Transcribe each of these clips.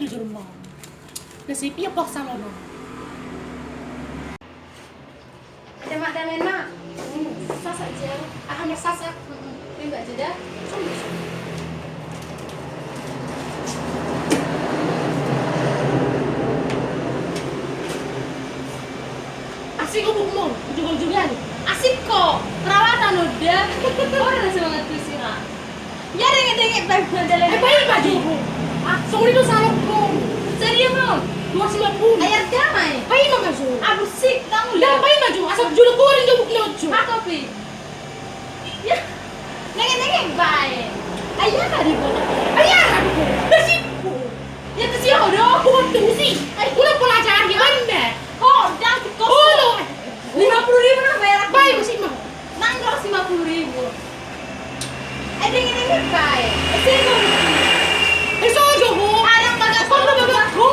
di rumah. Resipi apa salono? Ada Magdalena. Sas aja. Hanya sasak. Ini Mbak Jeda. Asik umum, ujung-ujungnya nih. Asik kok. Perawatan udah. Orang semangat kusira. Ya dengek-dengek Mbak Magdalena. Bayi baju. Semua itu salonku. Serius belum? 250. Ayat damai. Bayi mah baju. Aku sik tahu Dah bayi baju. Asal juluk goreng jauh lucu. Apa pi? Ya. Dengek-dengek baik. Ayah kan di bola. Ayah, resipi. Ya tu siapa dah? Bukan tusi. Udah pelajaran gimana? Oh, dah kos. Oh, 50.000 lah bayar aku. bayi masih mah. Nangkros 50.000. Dengek-dengek baik. Sini. Besok jogo. Ayang bagas Kalau bagas go.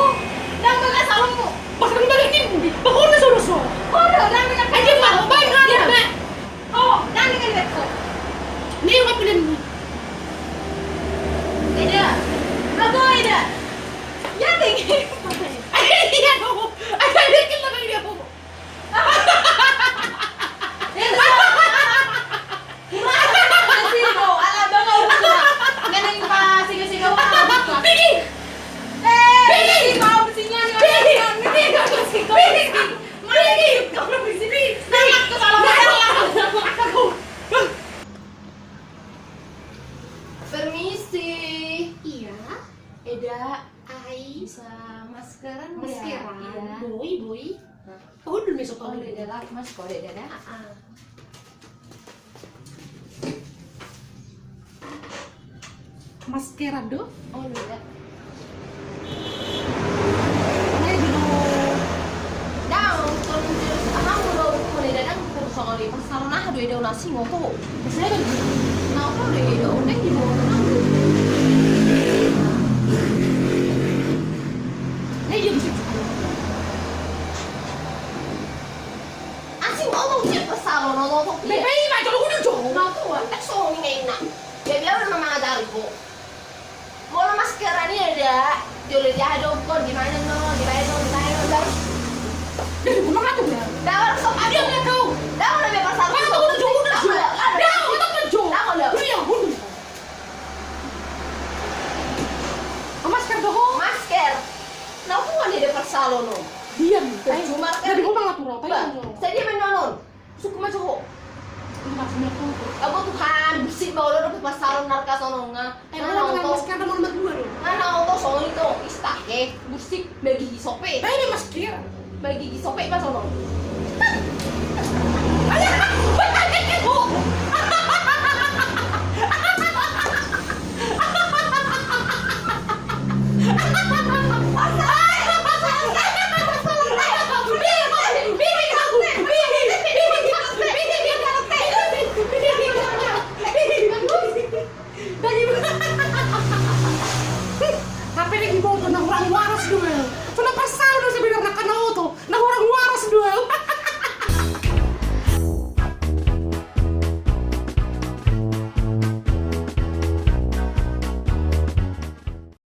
Dang bagas salonmu. Bahkan balik ini. Bahkan solo. Oh, dang dengan Aja mah bayi ada. Oh, dang dengan beto. Ni apa pilih? Ida. Bago Ida. Ya tinggi. Iya dong. Ada dikit lah dia aku. Permisi. Iya. Eda, Ai. bisa maskeran nggak? Maskeran. Iya. Boy. Oh, dulu besok Oh, kali. Eda lah, mas kok Eda dah. Maskeran do. Oh, Eda. Mana dulu? Daw, terus aku mau Eda dah terus soal ini masalah nah do Eda nasi ngopo. Saya kan Nah, apa do Eda udah di bawah tenang. dia bisa. Asing ngomong sih pesal ngomong tuh. Bayi mah kalau udah jauh. Mau tuh, so ini enak. Ya biar udah mama dari bu. Mau maskeran ini ada. Jual dia ada ukur gimana no, gimana. Dari rumah tuh ya. Dah sok Dia ada. nggak tahu. Dah udah bebas satu. Mana tahu udah jauh udah jauh. Dah, udah kerja. Dah udah. Iya, udah. Masker doh. Masker. Nah, aku nggak ada persalo no. Diam. Cuma Dari rumah nggak turun. Saya dia menolong. Suku macam kok. Aku tuh kan bersih bawa lo dapat persalo narka sono nga. Mana masker nomor 2 loh. Nah, auto sono itu istake bersih bagi sope. Bayi masker. Bagi sope pas sono.